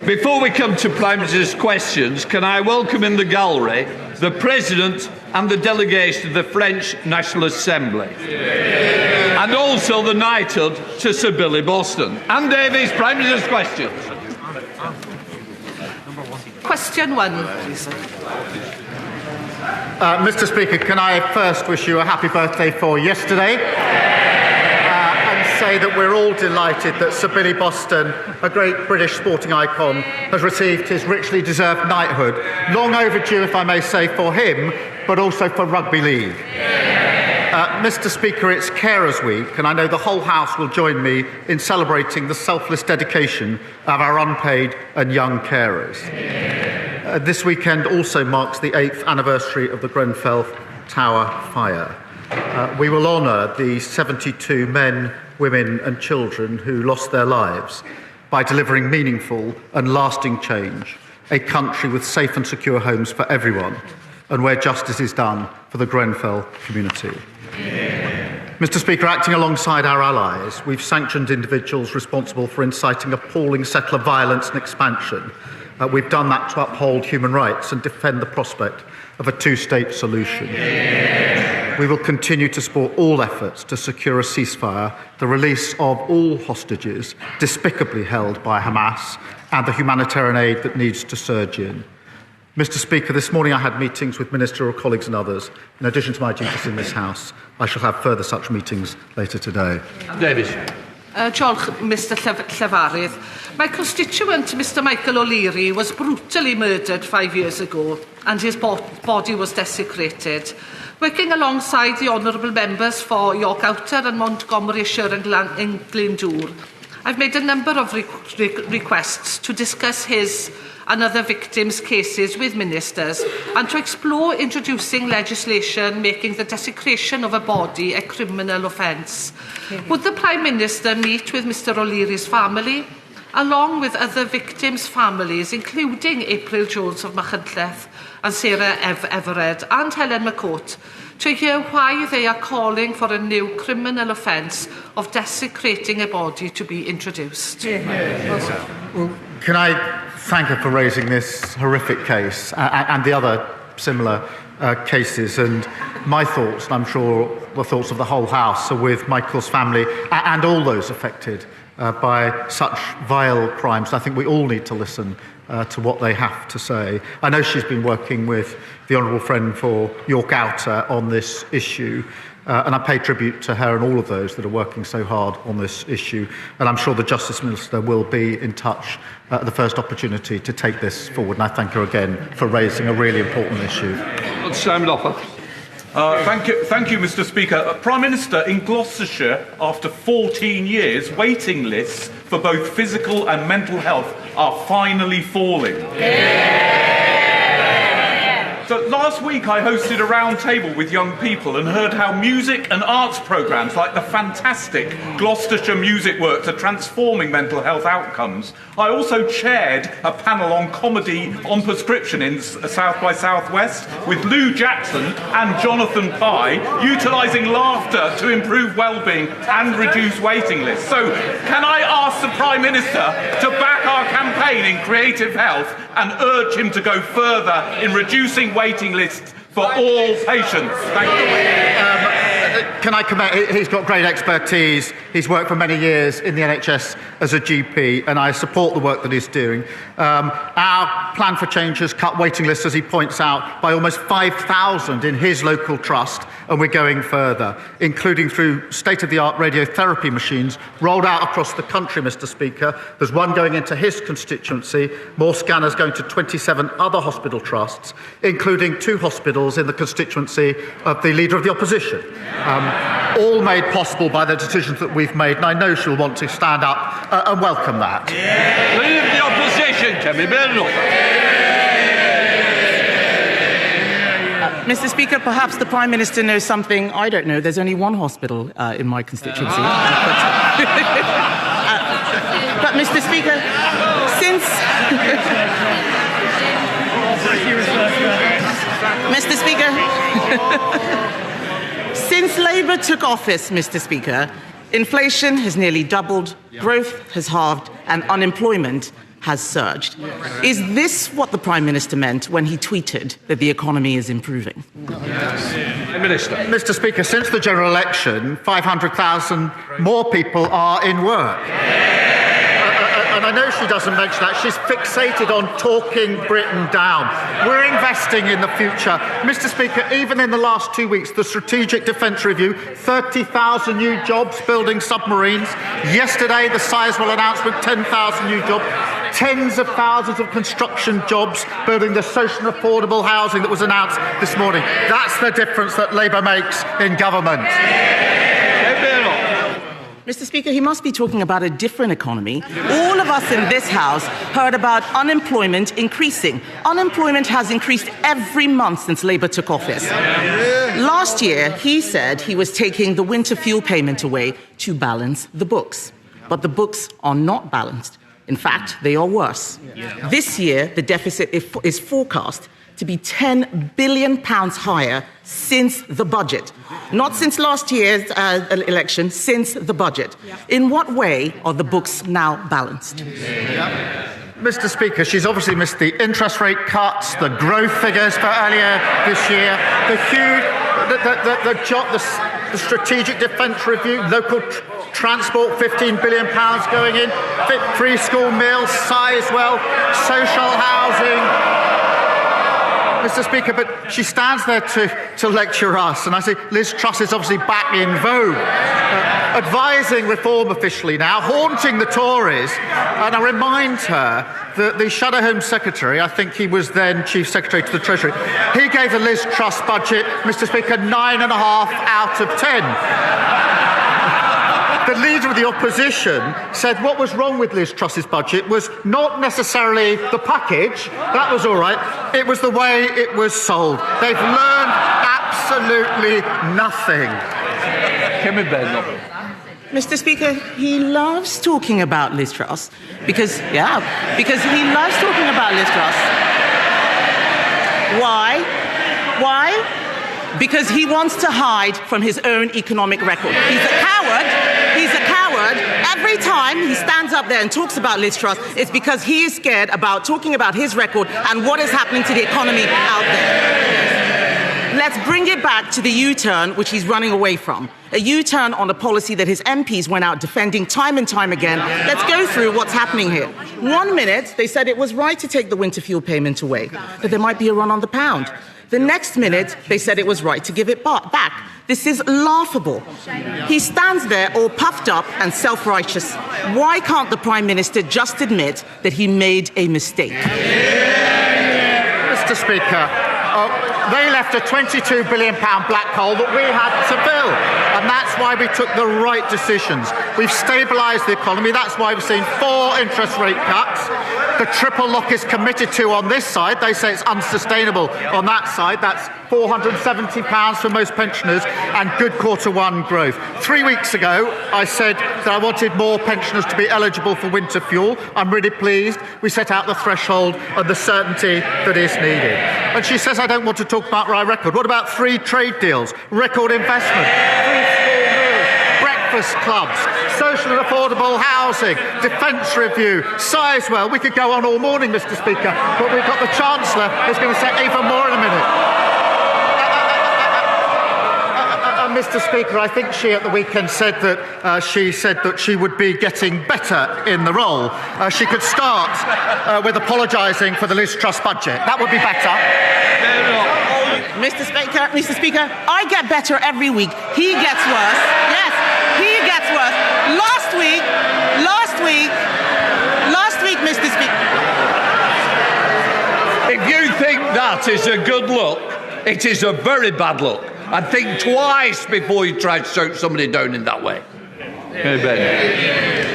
Before we come to Prime Minister's questions, can I welcome in the gallery the President and the delegation of the French National Assembly, and also the knighthood to Sir Billy Boston. Anne Davies, Prime Minister's questions. Question 1, please. Mr. Speaker, can I first wish you a happy birthday for yesterday and say that we're all delighted that Sir Billy Boston, a great British sporting icon, has received his richly deserved knighthood. Long overdue, if I may say, for him, but also for rugby league. Mr. Speaker, it's Carers Week, and I know the whole House will join me in celebrating the selfless dedication of our unpaid and young carers. This weekend also marks the 8th anniversary of the Grenfell Tower fire. We will honour the 72 men, women and children who lost their lives by delivering meaningful and lasting change, a country with safe and secure homes for everyone, and where justice is done for the Grenfell community. Mr. Speaker, acting alongside our allies, we've sanctioned individuals responsible for inciting appalling settler violence and expansion. We've done that to uphold human rights and defend the prospect of a two-state solution. We will continue to support all efforts to secure a ceasefire, the release of all hostages despicably held by Hamas, and the humanitarian aid that needs to surge in. Mr. Speaker, this morning I had meetings with ministerial colleagues and others. In addition to my duties in this House, I shall have further such meetings later today. Davies. Diolch, Mr Llefarydd. My constituent, Mr Michael O'Leary, was brutally murdered 5 years ago and his body was desecrated. Working alongside the honourable members for York Outer and Montgomeryshire and Glyndŵr, I've made a number of requests to discuss his and other victims' cases with ministers and to explore introducing legislation making the desecration of a body a criminal offence. Would the Prime Minister meet with Mr O'Leary's family, along with other victims' families, including April Jones of Machynlleth and Sarah Everard and Helen McCourt, to hear why they are calling for a new criminal offence of desecrating a body to be introduced? Well, can I thank her for raising this horrific case and the other similar cases, and my thoughts, and I'm sure the thoughts of the whole House, are with Michael's family and all those affected by such vile crimes. I think we all need to listen to what they have to say. I know she's been working with the Honourable Friend for York Outer on this issue, and I pay tribute to her and all of those that are working so hard on this issue, and I'm sure the Justice Minister will be in touch at the first opportunity to take this forward, and I thank her again for raising a really important issue. Simon Offer. Thank you, Mr. Speaker. Prime Minister, in Gloucestershire, after 14 years, waiting lists for both physical and mental health are finally falling. So last week I hosted a round table with young people and heard how music and arts programmes like the fantastic Gloucestershire Music Works are transforming mental health outcomes. I also chaired a panel on comedy on prescription in South by Southwest with Lou Jackson and Jonathan Pye, utilising laughter to improve well-being and reduce waiting lists. So can I ask the Prime Minister to back our campaign in creative health and urge him to go further in reducing waiting lists for all patients? Thank you. Can I comment? He's got great expertise. He's worked for many years in the NHS as a GP, and I support the work that he's doing. Our plan for change has cut waiting lists, as he points out, by almost 5,000 in his local trust, and we're going further, including through state-of-the-art radiotherapy machines rolled out across the country, Mr. Speaker. There's one going into his constituency, more scanners going to 27 other hospital trusts, including 2 hospitals in the constituency of the Leader of the Opposition. All made possible by the decisions that we've made, and I know she'll want to stand up and welcome that. Leader of the Opposition, Kemi Bernal. Mr. Speaker, perhaps the Prime Minister knows something I don't know. There's only one hospital in my constituency. But Mr. Speaker, since... Mr. Speaker... Since Labour took office, Mr. Speaker, inflation has nearly doubled, growth has halved, and unemployment has surged. Is this what the Prime Minister meant when he tweeted that the economy is improving? Minister. Mr. Speaker, since the general election, 500,000 more people are in work. And I know she doesn't mention that. She's fixated on talking Britain down. We're investing in the future. Mr. Speaker, even in the last 2 weeks, the Strategic Defence Review, 30,000 new jobs building submarines. Yesterday, the Sizewell announcement, 10,000 new jobs. Tens of thousands of construction jobs building the social and affordable housing that was announced this morning. That's the difference that Labour makes in government. Mr. Speaker, he must be talking about a different economy. All of us in this House heard about unemployment increasing. Unemployment has increased every month since Labour took office. Last year, he said he was taking the winter fuel payment away to balance the books. But the books are not balanced. In fact, they are worse. This year, the deficit is forecast to be £10 billion higher since the budget. Not since last year's election, since the budget. In what way are the books now balanced? Mr. Speaker, she's obviously missed the interest rate cuts, the growth figures for earlier this year, the huge, the Strategic Defence Review, local transport, £15 billion going in, free school meals, Sizewell, social housing. Mr. Speaker, but she stands there to lecture us, and I say Liz Truss is obviously back in vogue, advising reform officially now, haunting the Tories, and I remind her that the Shadow Home Secretary, I think he was then Chief Secretary to the Treasury, he gave the Liz Truss budget, Mr. Speaker, 9.5 out of 10. The Leader of the Opposition said what was wrong with Liz Truss's budget was not necessarily the package, that was all right, it was the way it was sold. They've learned absolutely nothing. Mr. Speaker, he loves talking about Liz Truss because he loves talking about Liz Truss. Why? Because he wants to hide from his own economic record. He's a coward. Every time he stands up there and talks about Liz Truss, it's because he is scared about talking about his record and what is happening to the economy out there. Let's bring it back to the U-turn, which he's running away from. A U-turn on a policy that his MPs went out defending time and time again. Let's go through what's happening here. 1 minute, they said it was right to take the winter fuel payment away, that there might be a run on the pound. The next minute, they said it was right to give it back. This is laughable. He stands there all puffed up and self-righteous. Why can't the Prime Minister just admit that he made a mistake? Mr. Speaker, they left a £22 billion black hole that we had to fill. And that's why we took the right decisions. We've stabilised the economy. That's why we've seen 4 interest rate cuts. The triple lock is committed to on this side. They say it's unsustainable on that side. That's £470 for most pensioners and good Q1 growth. 3 weeks ago, I said that I wanted more pensioners to be eligible for winter fuel. I'm really pleased. We set out the threshold and the certainty that is needed. And she says I don't want to talk about my record. What about 3 trade deals, record investment, free school meals, breakfast clubs, social and affordable housing, defence review, Sizewell? We could go on all morning, Mr. Speaker, but we've got the Chancellor who's going to say even more in a minute. Mr. Speaker, I think she at the weekend said that she would be getting better in the role. She could start with apologising for the Liz Truss budget. That would be better. Mr. Speaker, I get better every week. He gets worse. Yes, he gets worse. Last week, Mr. Speaker. If you think that is a good look, it is a very bad look. And think twice before you try to shout somebody down in that way.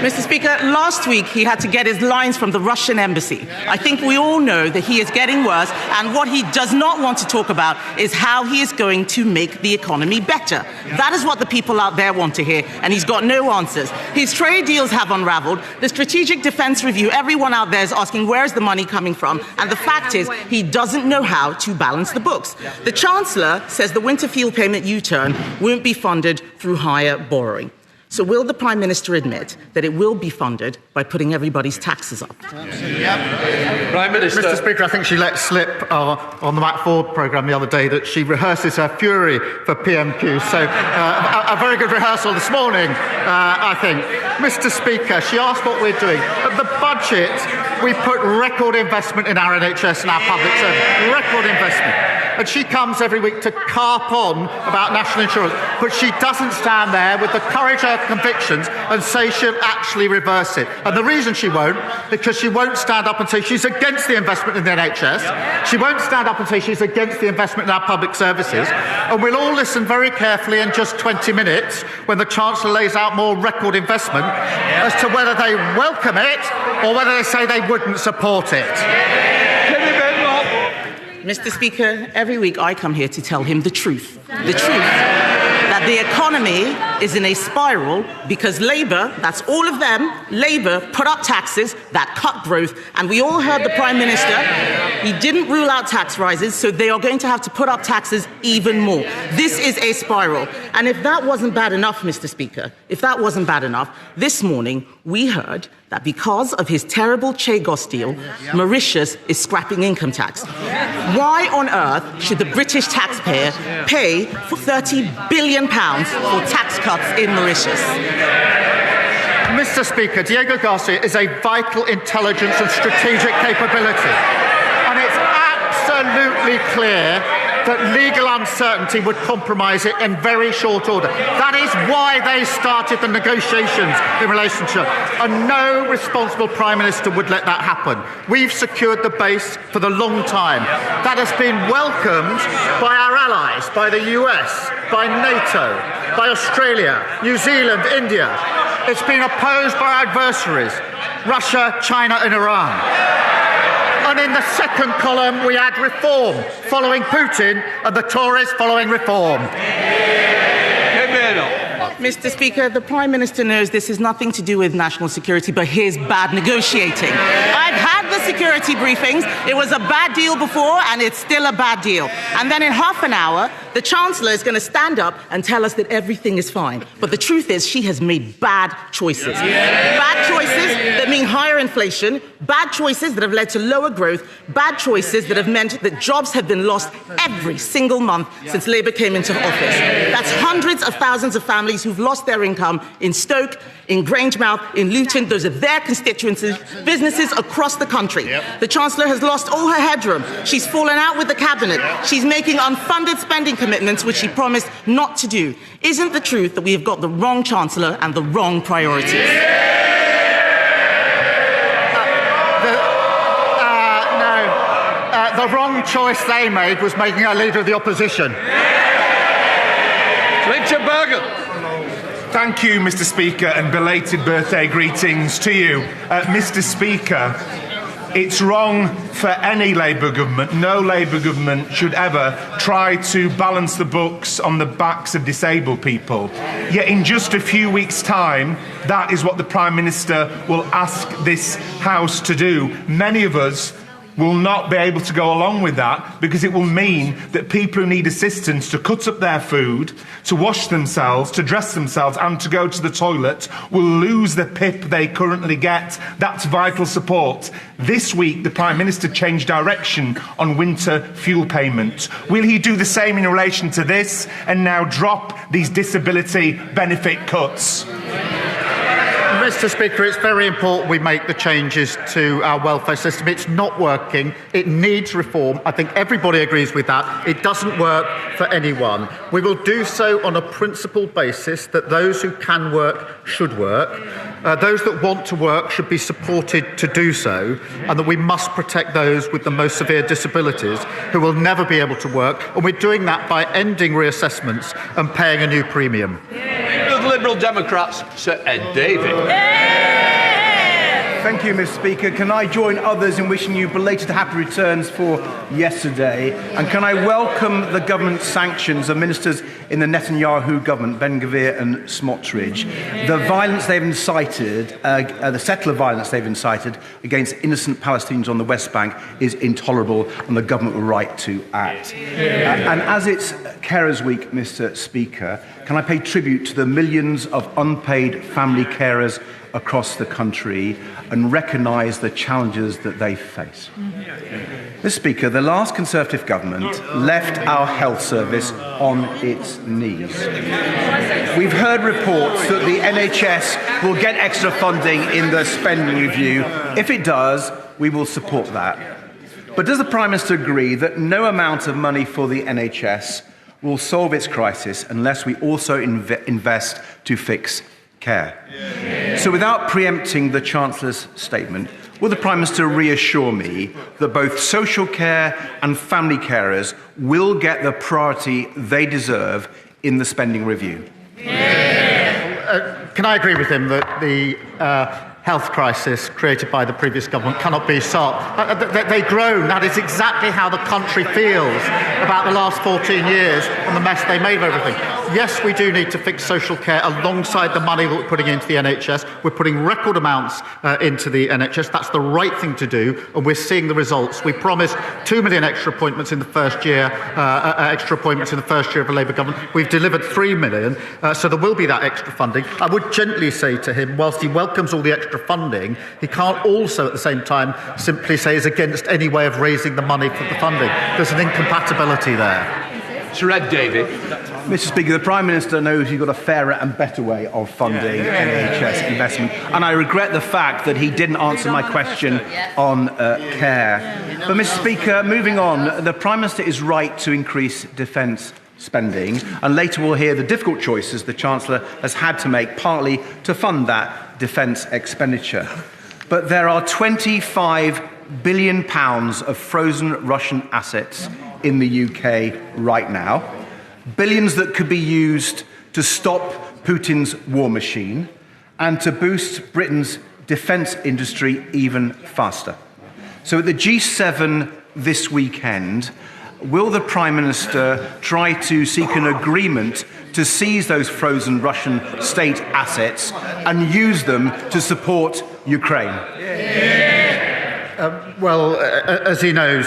Mr. Speaker, last week he had to get his lines from the Russian embassy. I think we all know that he is getting worse, and what he does not want to talk about is how he is going to make the economy better. That is what the people out there want to hear, and he's got no answers. His trade deals have unraveled. The Strategic Defence Review, everyone out there is asking where's the money coming from, and the fact is he doesn't know how to balance the books. The Chancellor says the winter fuel payment U-turn won't be funded through higher borrowing. So will the Prime Minister admit that it will be funded by putting everybody's taxes up? Prime Minister. Mr. Speaker, I think she let slip on the Matt Ford programme the other day that she rehearses her fury for PMQs. So a very good rehearsal this morning, I think. Mr. Speaker, she asked what we're doing. At the budget, we put record investment in our NHS and our public service. Record investment. And she comes every week to carp on about national insurance, but she doesn't stand there with the courage of her convictions and say she'll actually reverse it. And the reason she won't, because she won't stand up and say she's against the investment in the NHS. She won't stand up and say she's against the investment in our public services. And we'll all listen very carefully in just 20 minutes when the Chancellor lays out more record investment as to whether they welcome it or whether they say they wouldn't support it. Mr. Speaker, every week I come here to tell him the truth. The truth that the economy is in a spiral because Labour, that's all of them, Labour put up taxes that cut growth. And we all heard the Prime Minister, he didn't rule out tax rises, so they are going to have to put up taxes even more. This is a spiral. And if that wasn't bad enough, Mr. Speaker, if that wasn't bad enough, this morning we heard that because of his terrible Chagos deal, Mauritius is scrapping income tax. Why on earth should the British taxpayer pay for £30 billion for tax cuts in Mauritius? Mr. Speaker, Diego Garcia is a vital intelligence and strategic capability. And it's absolutely clear that legal uncertainty would compromise it in very short order. That is why they started the negotiations in relation to it. And no responsible Prime Minister would let that happen. We've secured the base for the long time. That has been welcomed by our allies, by the US, by NATO, by Australia, New Zealand, India. It's been opposed by our adversaries, Russia, China and Iran. And in the second column, we add reform, following Putin, and the Tories following reform. Mr. Speaker, the Prime Minister knows this is nothing to do with national security, but his bad negotiating. I've had the security briefings. It was a bad deal before, and it's still a bad deal. And then in half an hour, the Chancellor is going to stand up and tell us that everything is fine. But the truth is, she has made bad choices. Bad choices that mean higher inflation, bad choices that have led to lower growth, bad choices that have meant that jobs have been lost every single month since Labour came into office. That's hundreds of thousands of families who've lost their income in Stoke, in Grangemouth, in Luton. Those are their constituencies, businesses across the country. The Chancellor has lost all her headroom. She's fallen out with the Cabinet. She's making unfunded spending commitments, which she promised not to do. Isn't the truth that we have got the wrong Chancellor and the wrong priorities? The wrong choice they made was making her leader of the opposition. Richard Bergen. Thank you, Mr. Speaker, and belated birthday greetings to you. Mr. Speaker, it's wrong for any Labour government. No Labour government should ever try to balance the books on the backs of disabled people. Yet in just a few weeks' time, that is what the Prime Minister will ask this House to do. Many of us will not be able to go along with that because it will mean that people who need assistance to cut up their food, to wash themselves, to dress themselves and to go to the toilet will lose the PIP they currently get. That's vital support. This week, the Prime Minister changed direction on winter fuel payments. Will he do the same in relation to this and now drop these disability benefit cuts? Mr. Speaker, it's very important we make the changes to our welfare system. It's not working. It needs reform. I think everybody agrees with that. It doesn't work for anyone. We will do so on a principled basis that those who can work should work. Those that want to work should be supported to do so, and that we must protect those with the most severe disabilities who will never be able to work. And we're doing that by ending reassessments and paying a new premium. Liberal Democrats, Sir Ed Davey. Thank you, Mr. Speaker. Can I join others in wishing you belated happy returns for yesterday? And can I welcome the government sanctions of ministers in the Netanyahu government, Ben-Gvir and Smotrich? The violence they've incited, the settler violence they've incited against innocent Palestinians on the West Bank is intolerable, and the government were right to act. And as it's Carers Week, Mr. Speaker, can I pay tribute to the millions of unpaid family carers across the country and recognise the challenges that they face? Mr. Speaker, the last Conservative government left our health service on its knees. We've heard reports that the NHS will get extra funding in the spending review. If it does, we will support that. But does the Prime Minister agree that no amount of money for the NHS will solve its crisis unless we also invest to fix care? So without preempting the Chancellor's statement, will the Prime Minister reassure me that both social care and family carers will get the priority they deserve in the spending review? Can I agree with him that the health crisis created by the previous government cannot be solved? They groan. That is exactly how the country feels about the last 14 years and the mess they made of everything. Yes, we do need to fix social care alongside the money that we're putting into the NHS. We're putting record amounts into the NHS. That's the right thing to do, and we're seeing the results. We promised 2 million extra appointments in the first year, of a Labour government. We've delivered 3 million, so there will be that extra funding. I would gently say to him, whilst he welcomes all the extra funding, he can't also at the same time simply say he's against any way of raising the money for the funding. There's an incompatibility there. Sir Ed Davey. Mr. Speaker, the Prime Minister knows he's got a fairer and better way of funding NHS investment, and I regret the fact that he didn't answer my question on care. But, Mr. Speaker, moving on, the Prime Minister is right to increase defence spending, and later we'll hear the difficult choices the Chancellor has had to make, partly to fund that defence expenditure. But there are £25 billion of frozen Russian assets in the UK right now, billions that could be used to stop Putin's war machine and to boost Britain's defence industry even faster. So at the G7 this weekend, will the Prime Minister try to seek an agreement to seize those frozen Russian state assets and use them to support Ukraine? Well, as he knows,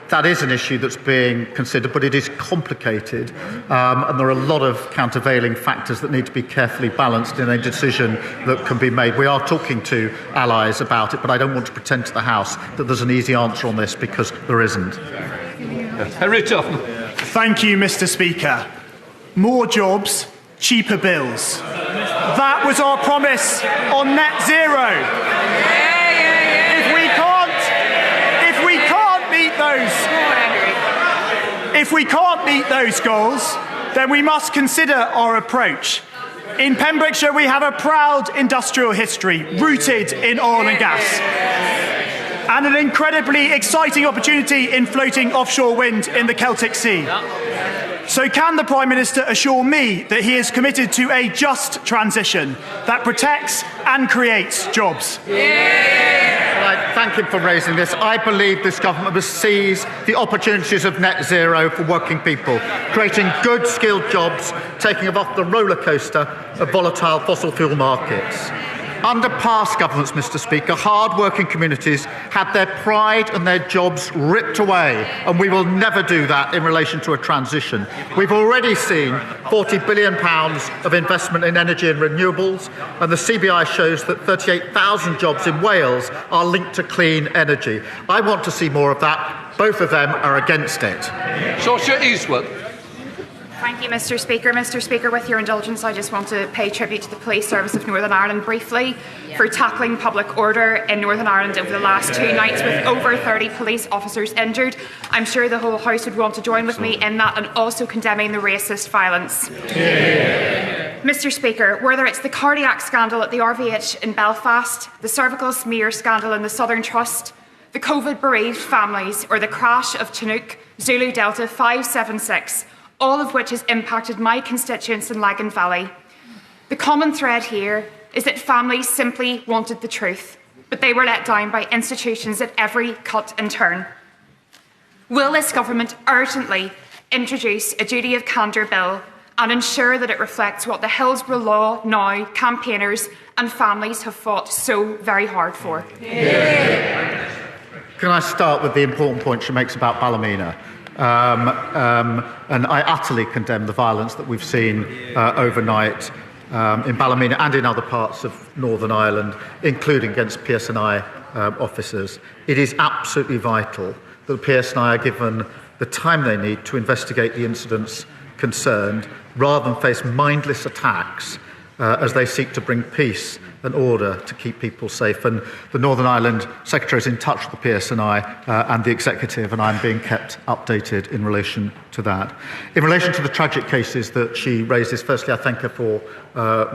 that is an issue that's being considered, but it is complicated, and there are a lot of countervailing factors that need to be carefully balanced in a decision that can be made. We are talking to allies about it, but I don't want to pretend to the House that there's an easy answer on this, because there isn't. Thank you, Mr. Speaker. More jobs, cheaper bills. That was our promise on net zero. If we can't meet those goals, then we must consider our approach. In Pembrokeshire, we have a proud industrial history rooted in oil and gas, and an incredibly exciting opportunity in floating offshore wind in the Celtic Sea. So can the Prime Minister assure me that he is committed to a just transition that protects and creates jobs? Well, I thank him for raising this. I believe this government must seize the opportunities of net zero for working people, creating good skilled jobs, taking them off the roller coaster of volatile fossil fuel markets. Under past governments, Mr. Speaker, hard-working communities had their pride and their jobs ripped away, and we will never do that in relation to a transition. We've already seen £40 billion of investment in energy and renewables, and the CBI shows that 38,000 jobs in Wales are linked to clean energy. I want to see more of that. Both of them are against it. Saoirse Eastwood. Thank you, Mr. Speaker. Mr. Speaker, with your indulgence, I just want to pay tribute to the Police Service of Northern Ireland briefly for tackling public order in Northern Ireland over the last 2 nights with over 30 police officers injured. I'm sure the whole House would want to join with me in that, and also condemning the racist violence. Mr. Speaker, whether it's the cardiac scandal at the RVH in Belfast, the cervical smear scandal in the Southern Trust, the COVID-bereaved families, or the crash of Chinook Zulu Delta 576, all of which has impacted my constituents in Lagan Valley, the common thread here is that families simply wanted the truth. but they were let down by institutions at every cut and turn. Will this government urgently introduce a duty of candour bill and ensure that it reflects what the Hillsborough Law Now campaigners and families have fought so very hard for? Can I start with the important point she makes about Ballymena? And I utterly condemn the violence that we've seen overnight in Ballymena and in other parts of Northern Ireland, including against PSNI officers. It is absolutely vital that the PSNI are given the time they need to investigate the incidents concerned, rather than face mindless attacks as they seek to bring peace and order to keep people safe. And the Northern Ireland Secretary is in touch with the PSNI and the Executive, and I'm being kept updated in relation to that. In relation to the tragic cases that she raises, firstly, I thank her for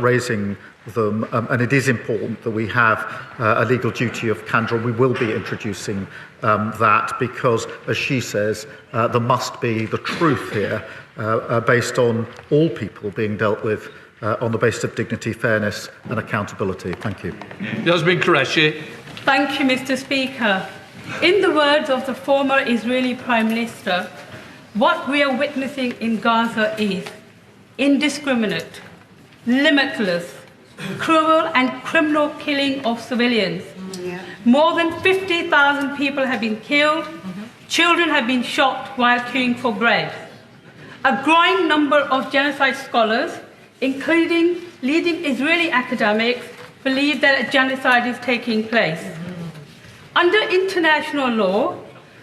raising them, and it is important that we have a legal duty of candour. We will be introducing that because, as she says, there must be the truth here based on all people being dealt with on the basis of dignity, fairness and accountability. Thank you. Yasmin Qureshi. Thank you, Mr. Speaker. In the words of the former Israeli Prime Minister, what we are witnessing in Gaza is indiscriminate, limitless, cruel and criminal killing of civilians. More than 50,000 people have been killed. Children have been shot while queuing for bread. A growing number of genocide scholars, including leading Israeli academics, believe that a genocide is taking place. Under international law,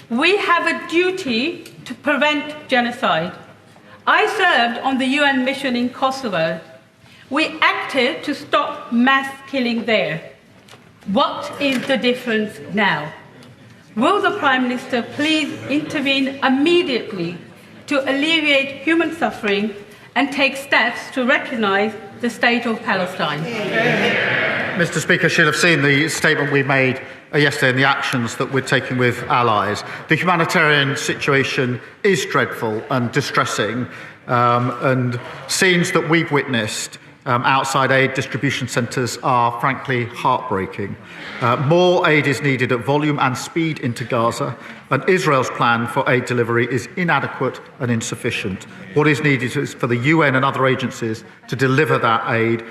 we have a duty to prevent genocide. I served on the UN mission in Kosovo. We acted to stop mass killing there. What is the difference now? Will the Prime Minister please intervene immediately to alleviate human suffering and take steps to recognise the state of Palestine? Mr. Speaker, she'll have seen the statement we made yesterday and the actions that we're taking with allies. The humanitarian situation is dreadful and distressing, and scenes that we've witnessed outside aid distribution centres are frankly heartbreaking. More aid is needed at volume and speed into Gaza, and Israel's plan for aid delivery is inadequate and insufficient. What is needed is for the UN and other agencies to deliver that aid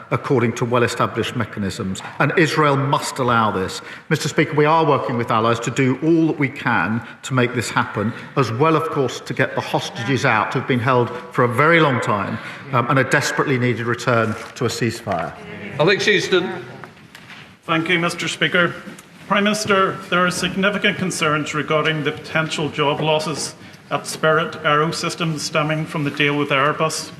according to well-established mechanisms, and Israel must allow this. Mr. Speaker, we are working with allies to do all that we can to make this happen, as well, of course, to get the hostages out who've been held for a very long time and a desperately needed return to a ceasefire. Alex Easton. Thank you, Mr. Speaker. Prime Minister, there are significant concerns regarding the potential job losses at Spirit Aerosystems stemming from the deal with Airbus.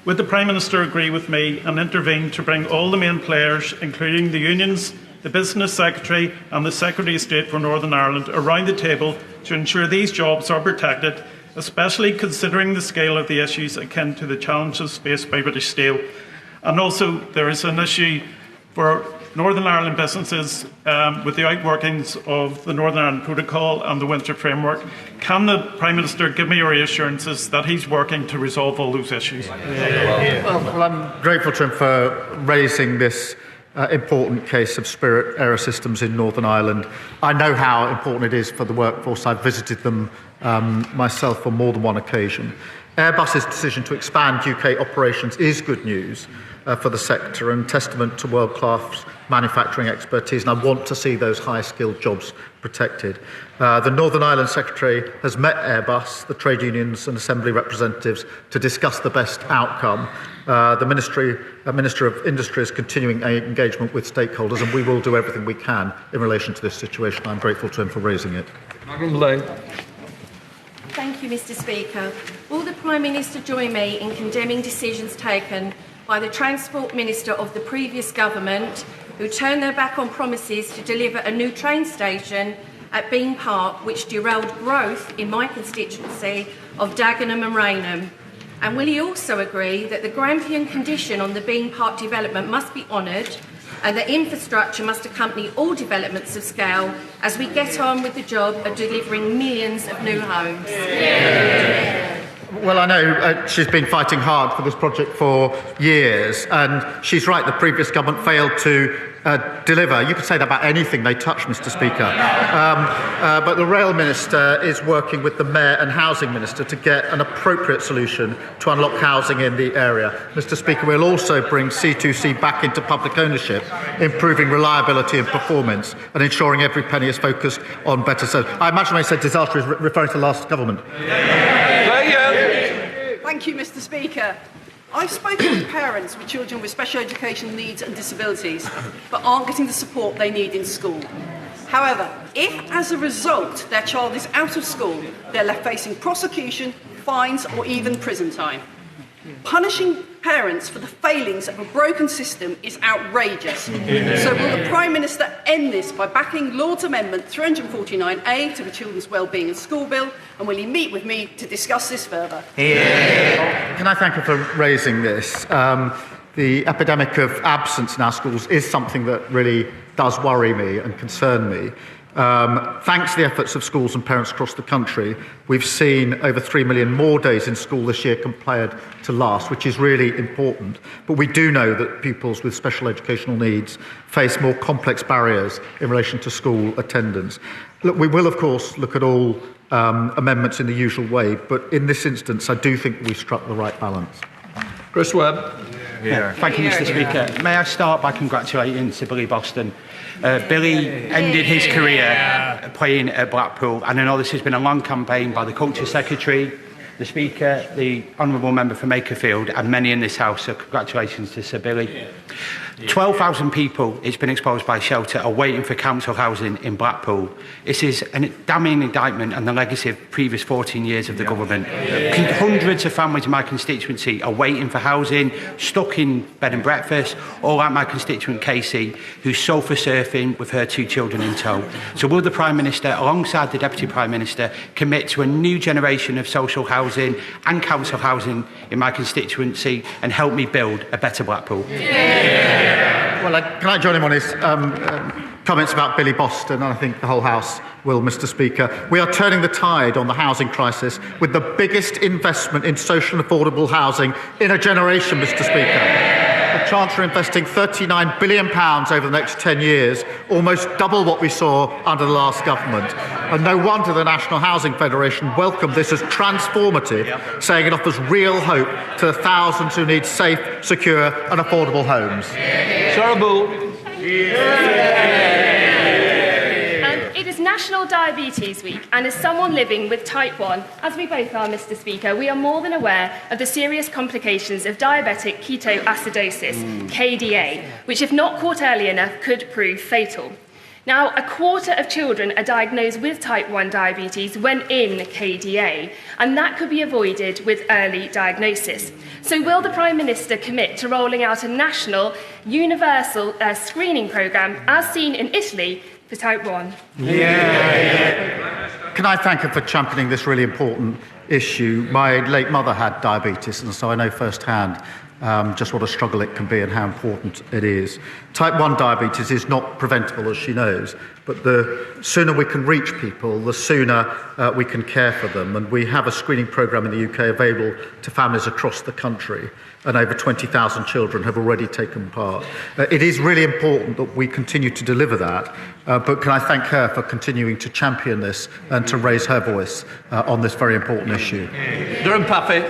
Would the Prime Minister agree with me and intervene to bring all the main players, including the unions, the Business Secretary and the Secretary of State for Northern Ireland, around the table to ensure these jobs are protected, especially considering the scale of the issues akin to the challenges faced by British Steel? And also, there is an issue for Northern Ireland businesses with the outworkings of the Northern Ireland Protocol and the Winter Framework. Can the Prime Minister give me reassurances that he's working to resolve all those issues? Well, I'm grateful to him for raising this important case of Spirit Aerosystems in Northern Ireland. I know how important it is for the workforce. I've visited them myself on more than one occasion. Airbus's decision to expand UK operations is good news for the sector and testament to world-class manufacturing expertise, and I want to see those high-skilled jobs protected. The Northern Ireland Secretary has met Airbus, the trade unions and assembly representatives to discuss the best outcome. The Minister of Industry is continuing engagement with stakeholders, and we will do everything we can in relation to this situation. I'm grateful to him for raising it. Thank you, Mr. Speaker. Will the Prime Minister join me in condemning decisions taken by the Transport Minister of the previous government, who turned their back on promises to deliver a new train station at Bean Park, which derailed growth in my constituency of Dagenham and Rainham? And will he also agree that the Grampian condition on the Bean Park development must be honoured and that infrastructure must accompany all developments of scale as we get on with the job of delivering millions of new homes? Well, I know she's been fighting hard for this project for years, and she's right, the previous government failed to deliver. You could say that about anything they touch, Mr. Speaker. But the Rail Minister is working with the Mayor and Housing Minister to get an appropriate solution to unlock housing in the area. Mr. Speaker, we'll also bring C2C back into public ownership, improving reliability and performance, and ensuring every penny is focused on better service. I imagine when I said disaster is referring to the last government. Thank you, Mr. Speaker. I've spoken with parents with children with special educational needs and disabilities, but aren't getting the support they need in school. However, if as a result their child is out of school, they're left facing prosecution, fines, or even prison time. Punishing parents for the failings of a broken system is outrageous. So will the Prime Minister end this by backing Lord's Amendment 349A to the Children's Wellbeing and School Bill, and will he meet with me to discuss this further? Can I thank her for raising this? The epidemic of absence in our schools is something that really does worry me and concern me. Thanks to the efforts of schools and parents across the country, we've seen over 3 million more days in school this year compared to last, which is really important. But we do know that pupils with special educational needs face more complex barriers in relation to school attendance. Look, we will, of course, look at all amendments in the usual way, but in this instance, I do think we struck the right balance. Chris Webb. Thank you, Mr. Speaker. May I start by congratulating Sir Billy Boston. Billy ended his career playing at Blackpool, and I know this has been a long campaign by the Culture Secretary, the Speaker, the Honourable Member for Makerfield, and many in this House, so congratulations to Sir Billy. 12,000 people, it's been exposed by shelter, are waiting for council housing in Blackpool. This is a damning indictment on the legacy of previous 14 years of the government. Hundreds of families in my constituency are waiting for housing, stuck in bed and breakfast, or like my constituent Casey, who's sofa surfing with her 2 children in tow. So will the Prime Minister, alongside the Deputy Prime Minister, commit to a new generation of social housing and council housing in my constituency and help me build a better Blackpool? Well, can I join him on his comments about Billy Boston, and I think the whole House will, Mr. Speaker. We are turning the tide on the housing crisis with the biggest investment in social and affordable housing in a generation, Mr. Speaker. The Chancellor investing £39 billion over the next 10 years, almost double what we saw under the last government. And no wonder the National Housing Federation welcomed this as transformative, saying it offers real hope to the thousands who need safe, secure and affordable homes. It is National Diabetes Week, and as someone living with type 1, as we both are, Mr. Speaker, we are more than aware of the serious complications of diabetic ketoacidosis, KDA, which, if not caught early enough, could prove fatal. Now, 1/4 of children are diagnosed with type 1 diabetes when in KDA, and that could be avoided with early diagnosis. So will the Prime Minister commit to rolling out a national, universal screening programme, as seen in Italy, for type 1? Can I thank her for championing this really important issue? My late mother had diabetes, and so I know firsthand just what a struggle it can be and how important it is. Type 1 diabetes is not preventable, as she knows, but the sooner we can reach people, the sooner we can care for them. And we have a screening programme in the UK available to families across the country, and over 20,000 children have already taken part. It is really important that we continue to deliver that, but can I thank her for continuing to champion this and to raise her voice on this very important issue. Durham Pappy.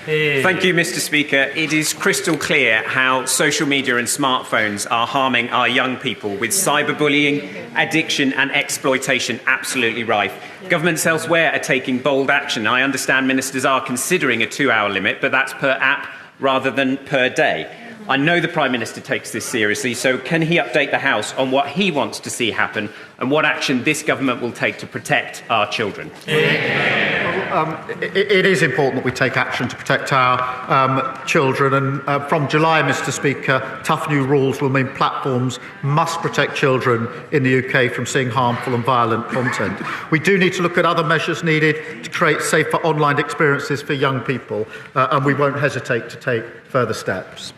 Thank you, Mr. Speaker. It is crystal clear how social media and smartphones are harming our young people, with cyberbullying, addiction and exploitation absolutely rife. Governments elsewhere are taking bold action. I understand ministers are considering a 2-hour limit, but that's per app rather than per day. I know the Prime Minister takes this seriously, so can he update the House on what he wants to see happen and what action this government will take to protect our children? It is important that we take action to protect our children, and from July, Mr. Speaker, tough new rules will mean platforms must protect children in the UK from seeing harmful and violent content. We do need to look at other measures needed to create safer online experiences for young people, and we won't hesitate to take further steps.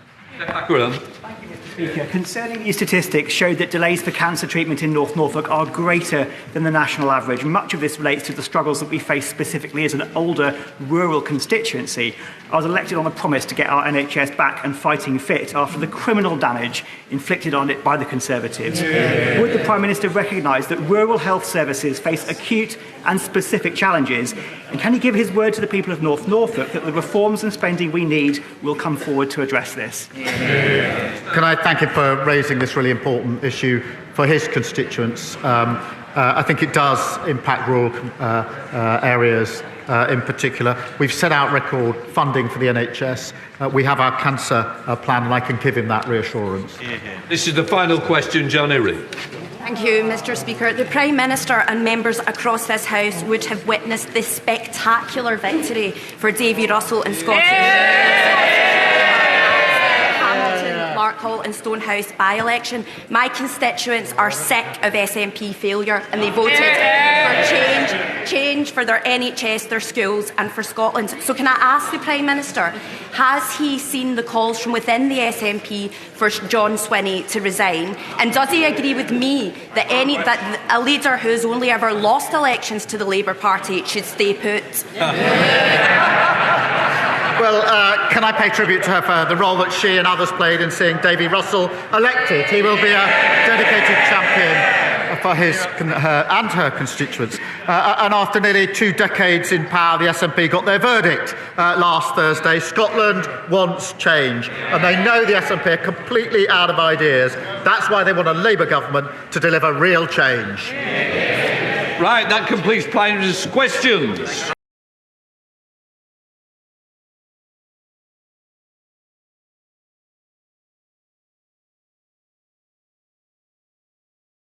Speaker, concerning these statistics show that delays for cancer treatment in North Norfolk are greater than the national average. Much of this relates to the struggles that we face specifically as an older rural constituency. I was elected on a promise to get our NHS back and fighting fit after the criminal damage inflicted on it by the Conservatives. Yeah. Would the Prime Minister recognise that rural health services face acute and specific challenges? And can he give his word to the people of North Norfolk that the reforms and spending we need will come forward to address this? Yeah. Can I thank him for raising this really important issue for his constituents? I think it does impact rural areas in particular. We've set out record funding for the NHS. We have our cancer plan, and I can give him that reassurance. This is the final question, John Erie. Thank you, Mr. Speaker. The Prime Minister and members across this House would have witnessed this spectacular victory for Davy Russell in Scotland. Larkhall and Stonehouse by-election. My constituents are sick of SNP failure and they voted for change for their NHS, their schools and for Scotland. So can I ask the Prime Minister, has he seen the calls from within the SNP for John Swinney to resign? And does he agree with me that a leader who's only ever lost elections to the Labour Party should stay put? Well, can I pay tribute to her for the role that she and others played in seeing Davy Russell elected? He will be a dedicated champion for her and her constituents. And after nearly 2 decades in power, the SNP got their verdict last Thursday. Scotland wants change, and they know the SNP are completely out of ideas. That's why they want a Labour government to deliver real change. Right, that completes Prime Minister's questions.